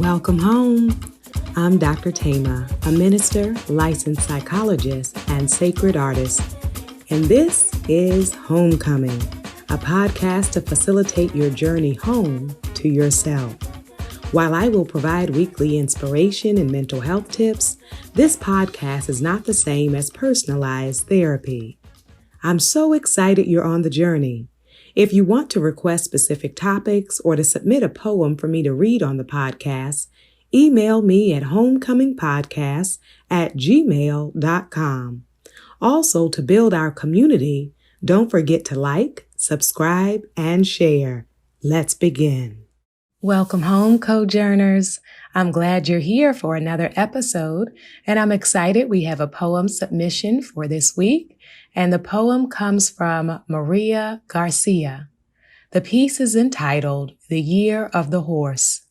Welcome home. I'm Dr.Thema, a minister, licensed psychologist, and sacred artist. And this is Homecoming, a podcast to facilitate your journey home to yourself. While I will provide weekly inspiration and mental health tips, this podcast is not the same as personalized therapy. I'm so excited you're on the journey. If you want to request specific topics or to submit a poem for me to read on the podcast, email me at homecomingpodcast@gmail.com. Also, to build our community, don't forget to like, subscribe, and share. Let's begin. Welcome home, Cojourners. I'm glad you're here for another episode, and I'm excited we have a poem submission for this week, and the poem comes from Maria Garcia. The piece is entitled, The Year of the Horse.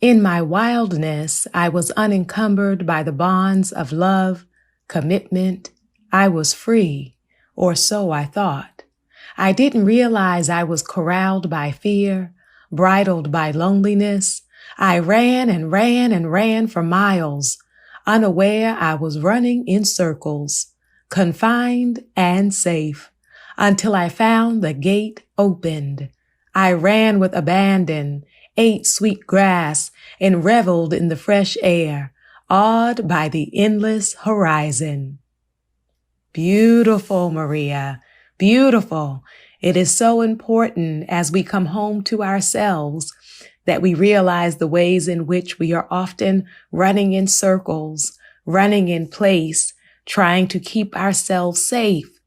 In my wildness, I was unencumbered by the bonds of love, commitment. I was free, or so I thought. I didn't realize I was corralled by fear, bridled by loneliness. I ran and ran and ran for miles, unaware I was running in circles, confined and safe, until I found the gate opened. I ran with abandon, ate sweet grass, and reveled in the fresh air, awed by the endless horizon. Beautiful, Maria, beautiful. It is so important as we come home to ourselves that we realize the ways in which we are often running in circles, running in place, trying to keep ourselves safe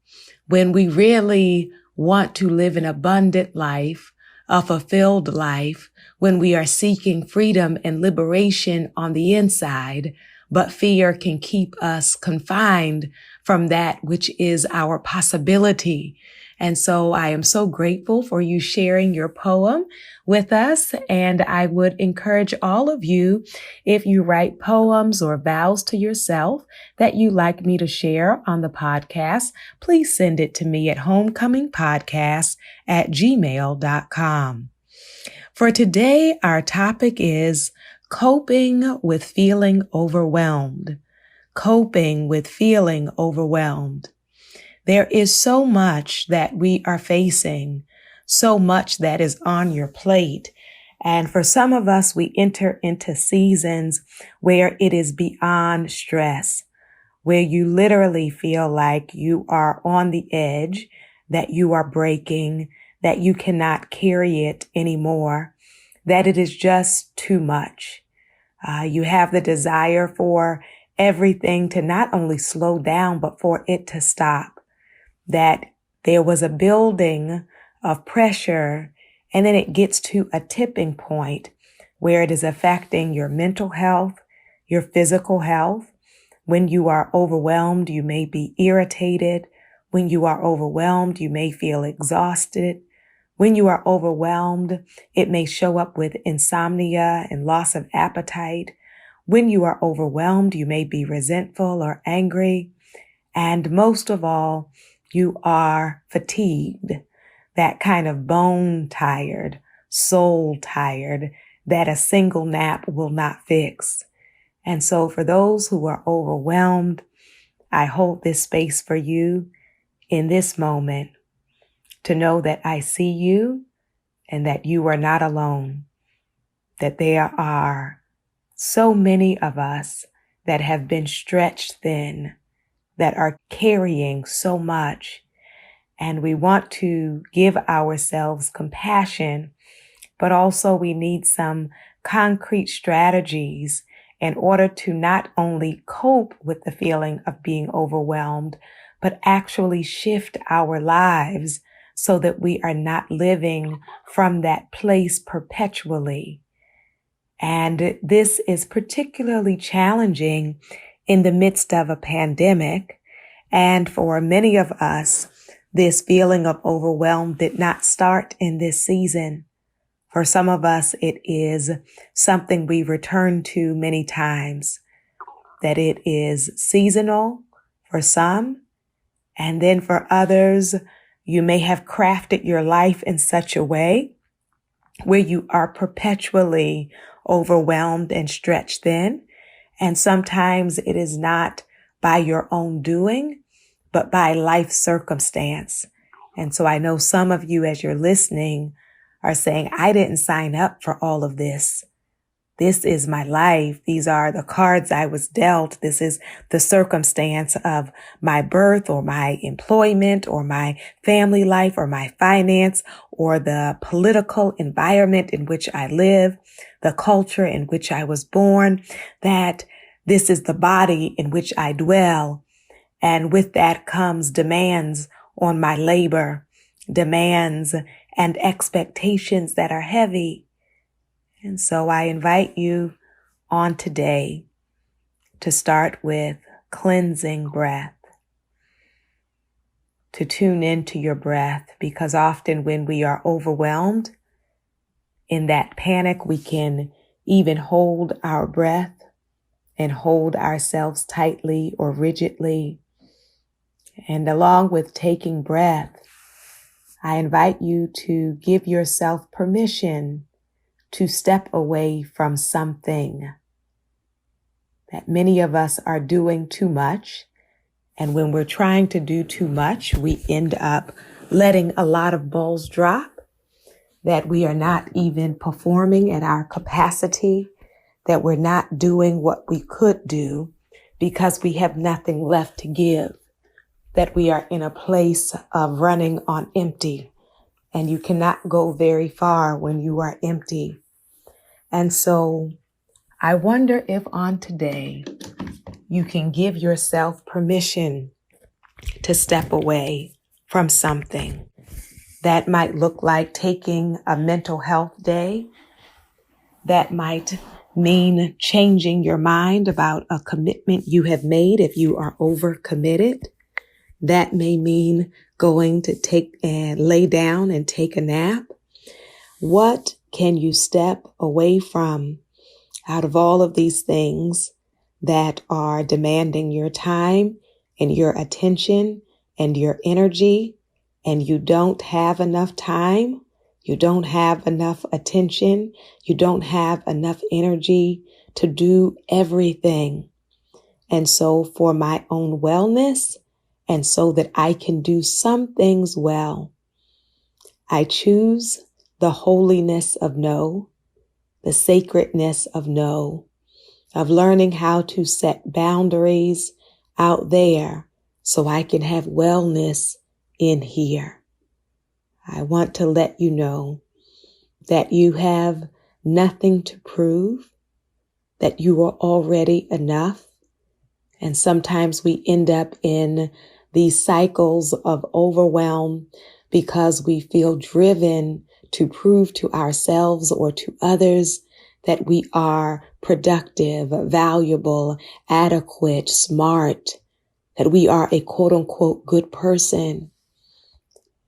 when we really want to live an abundant life, a fulfilled life, when we are seeking freedom and liberation on the inside, but fear can keep us confined from that which is our possibility. And so I am so grateful for you sharing your poem with us. And I would encourage all of you, if you write poems or vows to yourself that you like me to share on the podcast, please send it to me at homecomingpodcast@gmail.com. For today, our topic is coping with feeling overwhelmed. Coping with feeling overwhelmed. There is so much that we are facing, so much that is on your plate. And for some of us, we enter into seasons where it is beyond stress, where you literally feel like you are on the edge, that you are breaking, that you cannot carry it anymore, that it is just too much. You have the desire for everything to not only slow down, but for it to stop. That there was a building of pressure, and then it gets to a tipping point where it is affecting your mental health, your physical health. When you are overwhelmed, you may be irritated. When you are overwhelmed, you may feel exhausted. When you are overwhelmed, it may show up with insomnia and loss of appetite. When you are overwhelmed, you may be resentful or angry. And most of all, you are fatigued, that kind of bone tired, soul tired, that a single nap will not fix. And so for those who are overwhelmed, I hold this space for you in this moment to know that I see you and that you are not alone, that there are so many of us that have been stretched thin, that are carrying so much. And we want to give ourselves compassion, but also we need some concrete strategies in order to not only cope with the feeling of being overwhelmed, but actually shift our lives so that we are not living from that place perpetually. And this is particularly challenging in the midst of a pandemic. And for many of us, this feeling of overwhelm did not start in this season. For some of us, it is something we return to many times, that it is seasonal for some. And then for others, you may have crafted your life in such a way where you are perpetually overwhelmed and stretched thin. And sometimes it is not by your own doing, but by life circumstance. And so I know some of you, as you're listening, are saying, I didn't sign up for all of this. This is my life. These are the cards I was dealt. This is the circumstance of my birth or my employment or my family life or my finance or the political environment in which I live, the culture in which I was born, that this is the body in which I dwell. And with that comes demands on my labor, demands and expectations that are heavy. And so I invite you on today to start with cleansing breath, to tune into your breath, because often when we are overwhelmed, in that panic, we can even hold our breath and hold ourselves tightly or rigidly. And along with taking breath, I invite you to give yourself permission to step away from something. That many of us are doing too much. And when we're trying to do too much, we end up letting a lot of balls drop, that we are not even performing at our capacity, that we're not doing what we could do because we have nothing left to give, that we are in a place of running on empty, and you cannot go very far when you are empty. And so I wonder if on today you can give yourself permission to step away from something. That might look like taking a mental health day. That might mean changing your mind about a commitment you have made if you are overcommitted. That may mean going to take and lay down and take a nap. What can you step away from out of all of these things that are demanding your time and your attention and your energy, and you don't have enough time, you don't have enough attention, you don't have enough energy to do everything? And so for my own wellness, and so that I can do some things well, I choose the holiness of no, the sacredness of no, of learning how to set boundaries out there so I can have wellness in here. I want to let you know that you have nothing to prove, that you are already enough. And sometimes we end up in these cycles of overwhelm because we feel driven to prove to ourselves or to others that we are productive, valuable, adequate, smart, that we are a quote unquote good person.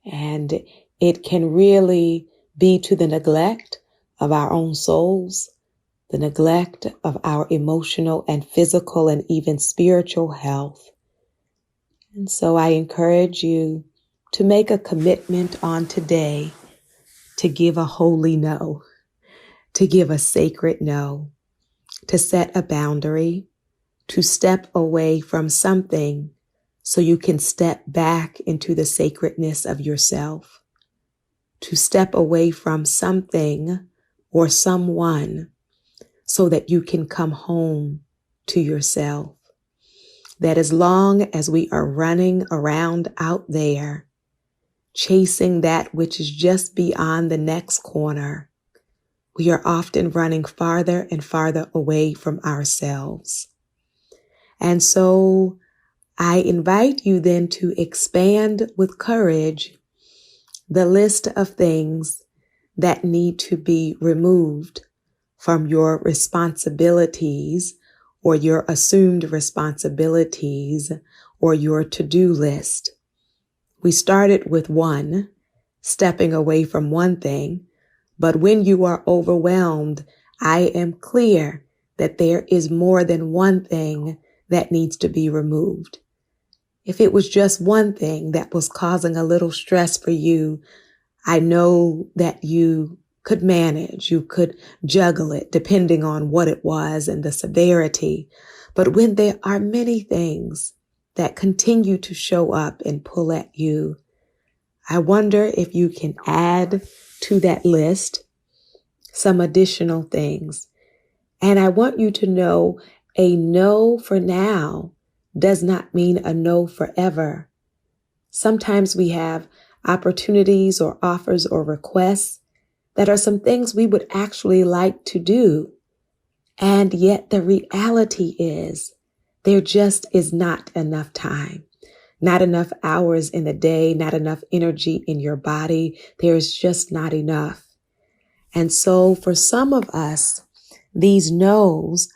And it can really be to the neglect of our own souls, the neglect of our emotional and physical and even spiritual health. And so I encourage you to make a commitment on today to give a holy no, to give a sacred no, to set a boundary, to step away from something so you can step back into the sacredness of yourself, to step away from something or someone so that you can come home to yourself. That as long as we are running around out there, chasing that which is just beyond the next corner, we are often running farther and farther away from ourselves. And so I invite you then to expand with courage the list of things that need to be removed from your responsibilities or your assumed responsibilities or your to-do list. We started with one, stepping away from one thing, but when you are overwhelmed, I am clear that there is more than one thing that needs to be removed. If it was just one thing that was causing a little stress for you, I know that you could manage. You could juggle it depending on what it was and the severity. But when there are many things that continue to show up and pull at you, I wonder if you can add to that list some additional things. And I want you to know a no for now does not mean a no forever. Sometimes we have opportunities or offers or requests that are some things we would actually like to do. And yet the reality is there just is not enough time, not enough hours in the day, not enough energy in your body. There's just not enough. And so for some of us, these no's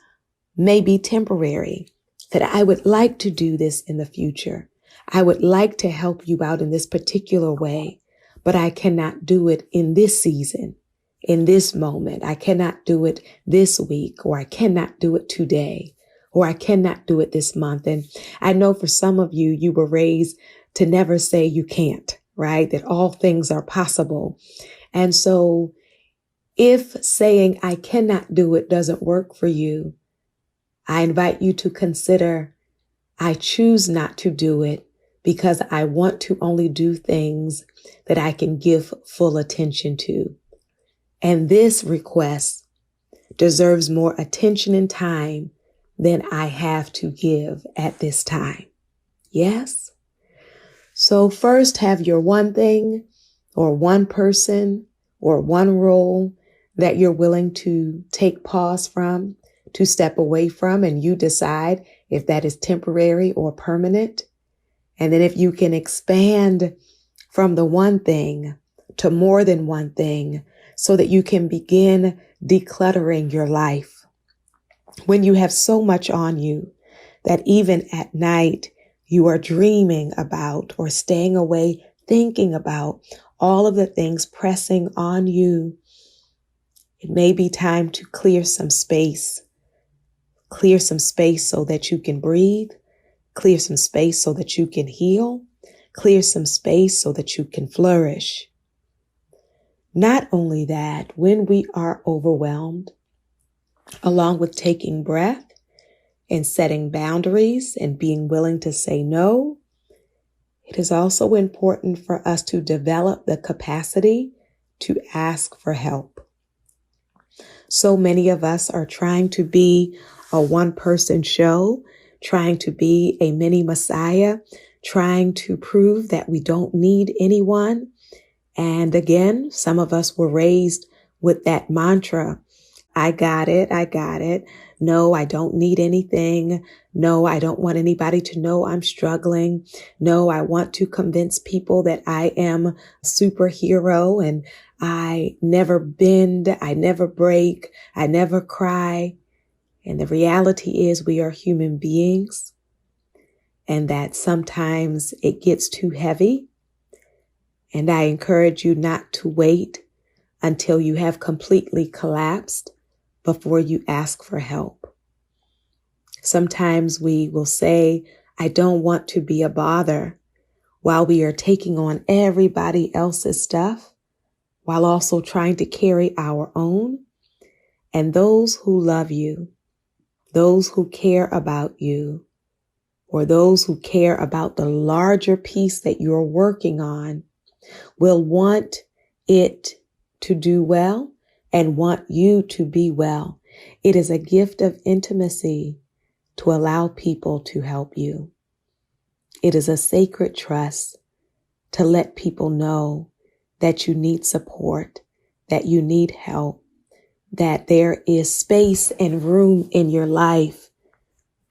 may be temporary, that I would like to do this in the future. I would like to help you out in this particular way, but I cannot do it in this season, in this moment. I cannot do it this week, or I cannot do it today, or I cannot do it this month. And I know for some of you, you were raised to never say you can't, right? That all things are possible. And so if saying I cannot do it doesn't work for you, I invite you to consider I choose not to do it because I want to only do things that I can give full attention to. And this request deserves more attention and time than I have to give at this time. Yes? So first have your one thing or one person or one role that you're willing to take pause from, to step away from, and you decide if that is temporary or permanent. And then if you can expand from the one thing to more than one thing so that you can begin decluttering your life. When you have so much on you that even at night you are dreaming about or staying away thinking about all of the things pressing on you, it may be time to clear some space. Clear some space so that you can breathe. Clear some space so that you can heal. Clear some space so that you can flourish. Not only that, when we are overwhelmed, along with taking breath and setting boundaries and being willing to say no, it is also important for us to develop the capacity to ask for help. So many of us are trying to be a one-person show, trying to be a mini Messiah, trying to prove that we don't need anyone. And again, some of us were raised with that mantra, I got it, I got it. No, I don't need anything. No, I don't want anybody to know I'm struggling. No, I want to convince people that I am a superhero and I never bend, I never break, I never cry. And the reality is we are human beings and that sometimes it gets too heavy. And I encourage you not to wait until you have completely collapsed before you ask for help. Sometimes we will say, I don't want to be a bother while we are taking on everybody else's stuff, while also trying to carry our own. And those who love you, those who care about you, or those who care about the larger piece that you're working on will want it to do well and want you to be well. It is a gift of intimacy to allow people to help you. It is a sacred trust to let people know that you need support, that you need help, that there is space and room in your life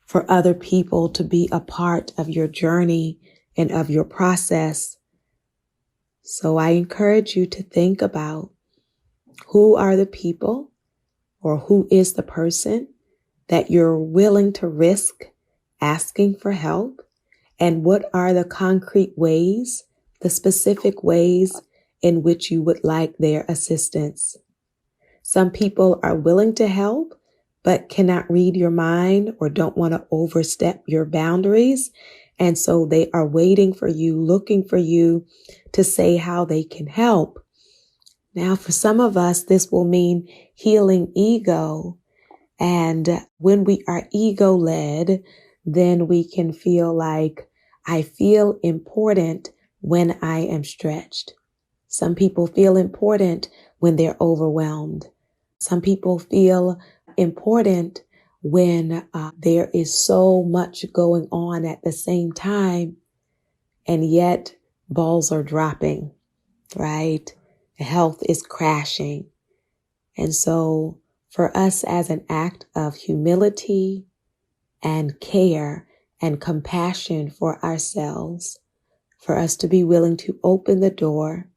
for other people to be a part of your journey and of your process. So I encourage you to think about who are the people or who is the person that you're willing to risk asking for help, and what are the concrete ways, the specific ways in which you would like their assistance. Some people are willing to help, but cannot read your mind or don't want to overstep your boundaries. And so they are waiting for you, looking for you to say how they can help. Now, for some of us, this will mean healing ego. And when we are ego-led, then we can feel like I feel important when I am stretched. Some people feel important when they're overwhelmed. Some people feel important when there is so much going on at the same time, and yet balls are dropping, right? Health is crashing. And so for us, as an act of humility and care and compassion for ourselves, for us to be willing to open the door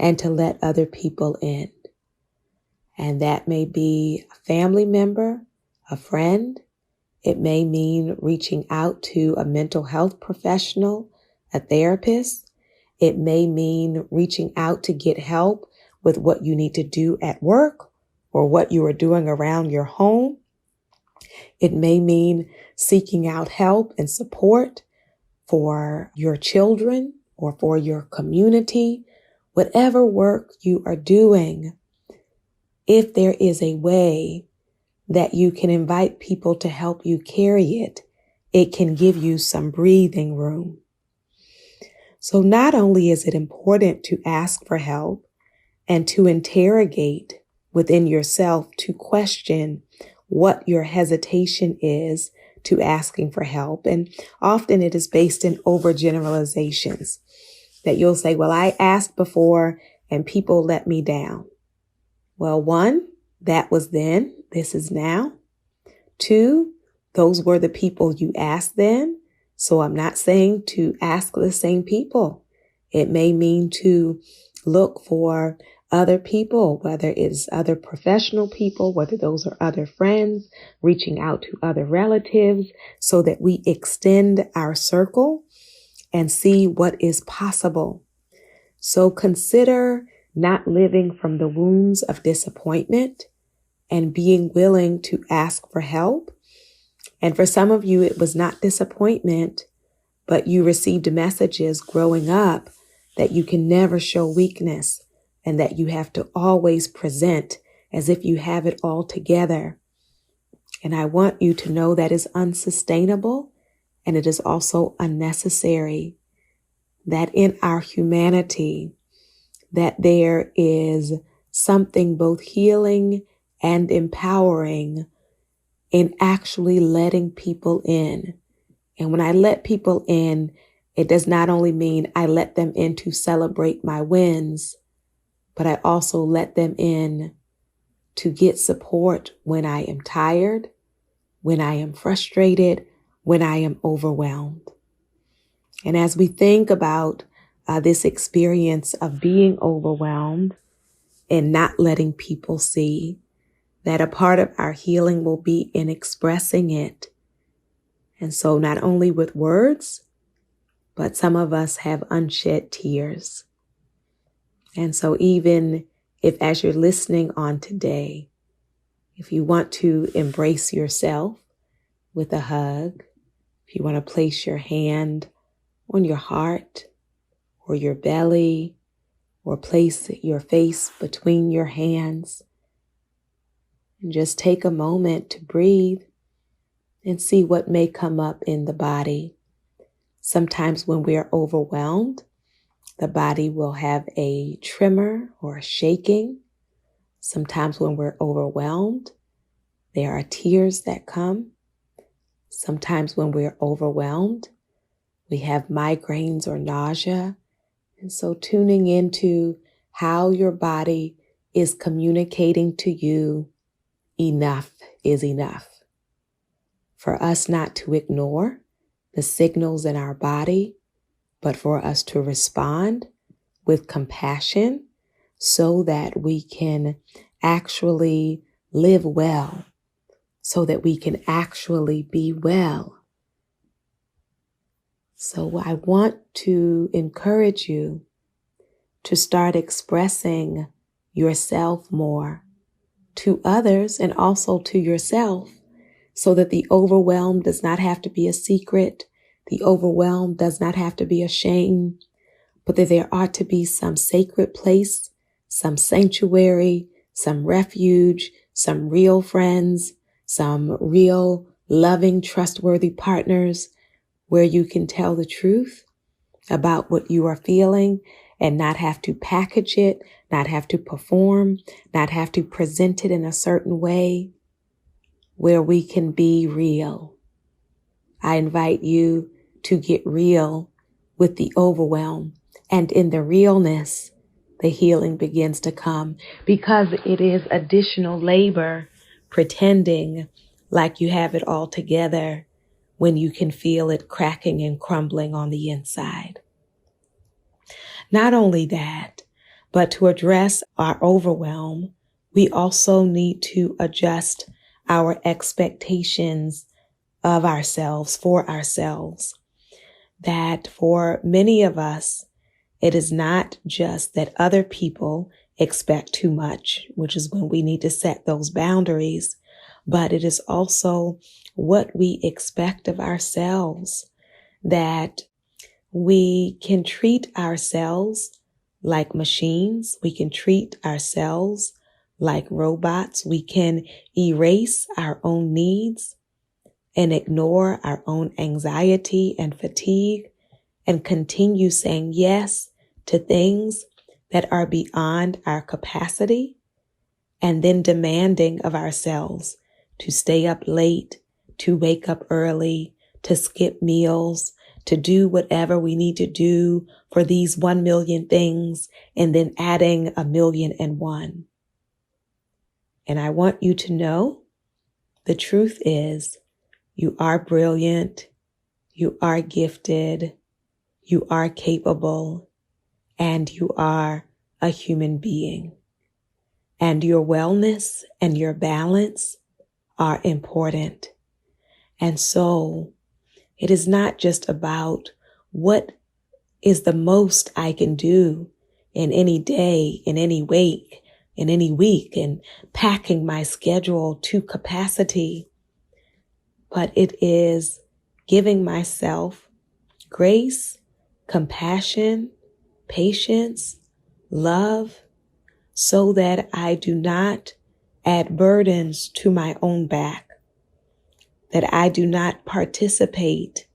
and to let other people in. And that may be a family member, a friend. It may mean reaching out to a mental health professional, a therapist. It may mean reaching out to get help with what you need to do at work or what you are doing around your home. It may mean seeking out help and support for your children or for your community. Whatever work you are doing, if there is a way that you can invite people to help you carry it, it can give you some breathing room. So not only is it important to ask for help and to interrogate within yourself, to question what your hesitation is to asking for help. And often it is based in overgeneralizations that you'll say, well, I asked before and people let me down. Well, one, that was then, this is now. Two, those were the people you asked then. So I'm not saying to ask the same people. It may mean to look for other people, whether it's other professional people, whether those are other friends, reaching out to other relatives so that we extend our circle and see what is possible. So consider not living from the wounds of disappointment and being willing to ask for help. And for some of you, it was not disappointment, but you received messages growing up that you can never show weakness and that you have to always present as if you have it all together. And I want you to know that is unsustainable and it is also unnecessary. That in our humanity, that there is something both healing and empowering in actually letting people in. And when I let people in, it does not only mean I let them in to celebrate my wins, but I also let them in to get support when I am tired, when I am frustrated, when I am overwhelmed. And as we think about this experience of being overwhelmed and not letting people see, that a part of our healing will be in expressing it. And so not only with words, but some of us have unshed tears. And so even if as you're listening on today, if you want to embrace yourself with a hug, if you want to place your hand on your heart or your belly, or place your face between your hands, and just take a moment to breathe and see what may come up in the body. Sometimes when we are overwhelmed, the body will have a tremor or a shaking. Sometimes when we're overwhelmed, there are tears that come. Sometimes when we're overwhelmed, we have migraines or nausea. And so tuning into how your body is communicating to you, enough is enough. For us not to ignore the signals in our body, but for us to respond with compassion so that we can actually live well, so that we can actually be well. So I want to encourage you to start expressing yourself more to others and also to yourself, so that the overwhelm does not have to be a secret. The overwhelm does not have to be a shame, but that there ought to be some sacred place some sanctuary, some refuge, some real friends, some real loving, trustworthy partners where you can tell the truth about what you are feeling and not have to package it, not have to perform, not have to present it in a certain way, where we can be real. I invite you to get real with the overwhelm, and in the realness, the healing begins to come, because it is additional labor pretending like you have it all together when you can feel it cracking and crumbling on the inside. Not only that, but to address our overwhelm, we also need to adjust our expectations of ourselves, for ourselves. That for many of us, it is not just that other people expect too much, which is when we need to set those boundaries, but it is also what we expect of ourselves, that we can treat ourselves like machines. We can treat ourselves like robots. We can erase our own needs and ignore our own anxiety and fatigue and continue saying yes to things that are beyond our capacity, and then demanding of ourselves to stay up late, to wake up early, to skip meals, to do whatever we need to do for these 1 million things, and then adding 1,000,001. And I want you to know the truth is you are brilliant, you are gifted, you are capable, and you are a human being. And your wellness and your balance are important. And so it is not just about what is the most I can do in any day, in any week, and packing my schedule to capacity, but it is giving myself grace, compassion, patience, love, so that I do not add burdens to my own back, that I do not participate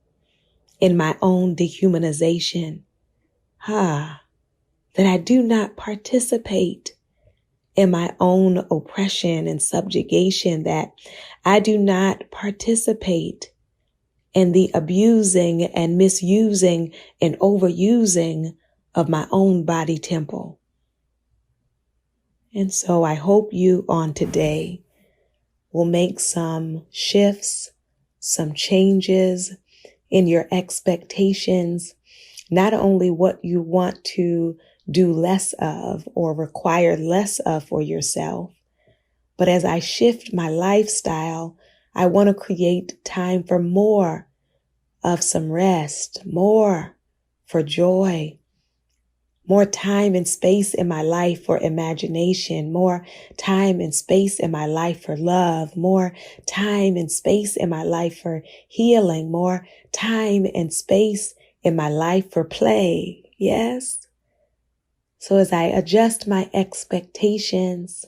in my own dehumanization, that I do not participate in my own oppression and subjugation, that I do not participate in the abusing and misusing and overusing of my own body temple. And so I hope you on today will make some shifts, some changes in your expectations, not only what you want to do less of or require less of for yourself, but as I shift my lifestyle, I want to create time for more of some rest, more for joy, more time and space in my life for imagination, more time and space in my life for love, more time and space in my life for healing, more time and space in my life for play. Yes. So as I adjust my expectations,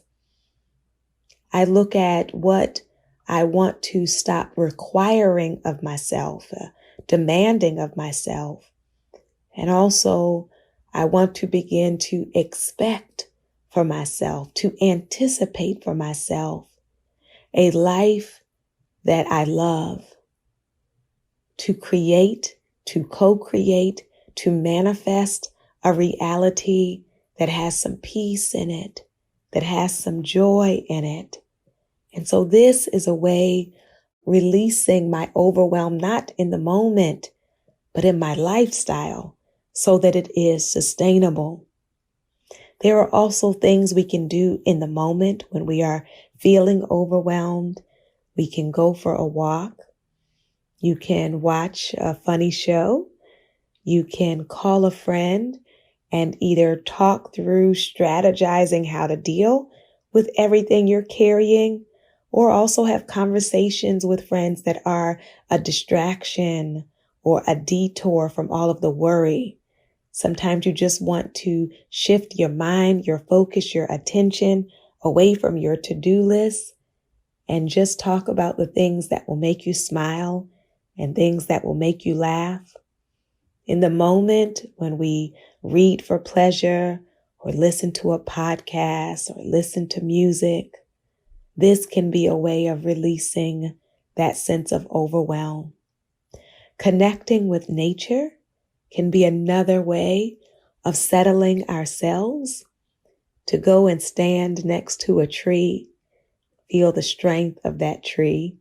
I look at what I want to stop requiring of myself, demanding of myself. And also, I want to begin to expect for myself, to anticipate for myself a life that I love, to create, to co-create, to manifest a reality that has some peace in it, that has some joy in it. And so this is a way releasing my overwhelm, not in the moment, but in my lifestyle, so that it is sustainable. There are also things we can do in the moment when we are feeling overwhelmed. We can go for a walk. You can watch a funny show. You can call a friend and either talk through strategizing how to deal with everything you're carrying, or also have conversations with friends that are a distraction or a detour from all of the worry Sometimes you just want to shift your mind, your focus, your attention away from your to-do list and just talk about the things that will make you smile and things that will make you laugh. In the moment when we read for pleasure or listen to a podcast or listen to music, this can be a way of releasing that sense of overwhelm. Connecting with nature can be another way of settling ourselves. To go and stand next to a tree, feel the strength of that tree,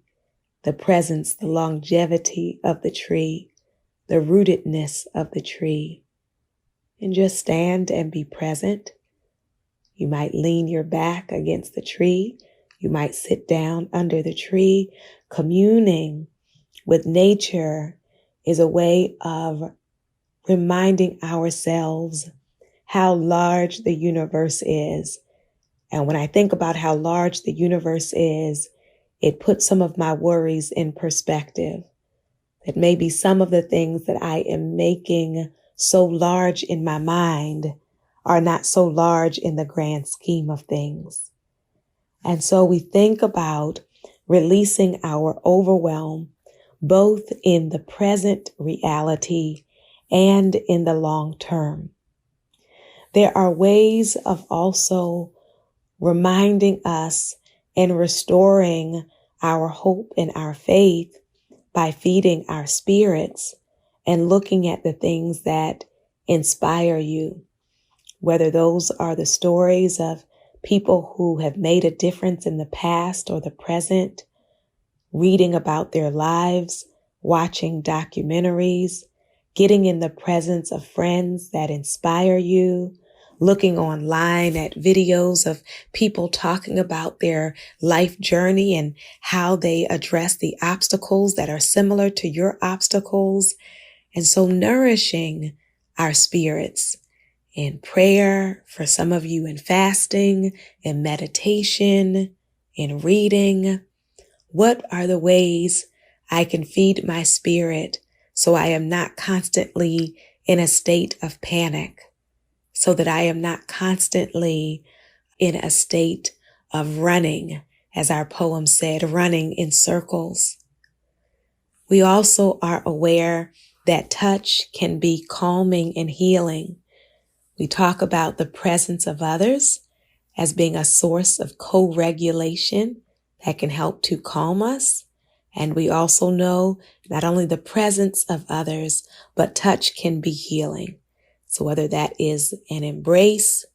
the presence, the longevity of the tree, the rootedness of the tree, and just stand and be present. You might lean your back against the tree. You might sit down under the tree. Communing with nature is a way of reminding ourselves how large the universe is. And when I think about how large the universe is, it puts some of my worries in perspective. That maybe some of the things that I am making so large in my mind are not so large in the grand scheme of things. And so we think about releasing our overwhelm, both in the present reality and in the long term. There are ways of also reminding us and restoring our hope and our faith by feeding our spirits and looking at the things that inspire you, whether those are the stories of people who have made a difference in the past or the present, reading about their lives, watching documentaries, getting in the presence of friends that inspire you, looking online at videos of people talking about their life journey and how they address the obstacles that are similar to your obstacles. And so nourishing our spirits in prayer, for some of you in fasting, in meditation, in reading. What are the ways I can feed my spirit so I am not constantly in a state of panic, so that I am not constantly in a state of running, as our poem said, running in circles? We also are aware that touch can be calming and healing. We talk about the presence of others as being a source of co-regulation that can help to calm us. And we also know not only the presence of others, but touch can be healing. So whether that is an embrace,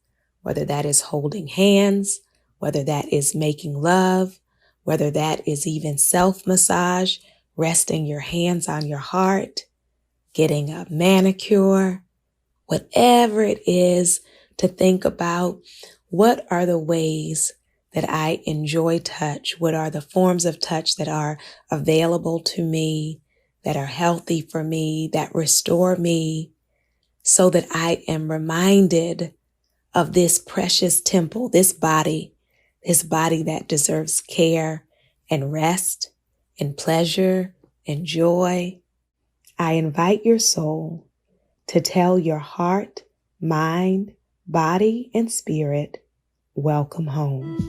whether that is holding hands, whether that is making love, whether that is even self-massage, resting your hands on your heart, getting a manicure, whatever it is, to think about what are the ways that I enjoy touch? What are the forms of touch that are available to me, that are healthy for me, that restore me, so that I am reminded of this precious temple, this body that deserves care and rest and pleasure and joy. I invite your soul to tell your heart, mind, body, and spirit, welcome home.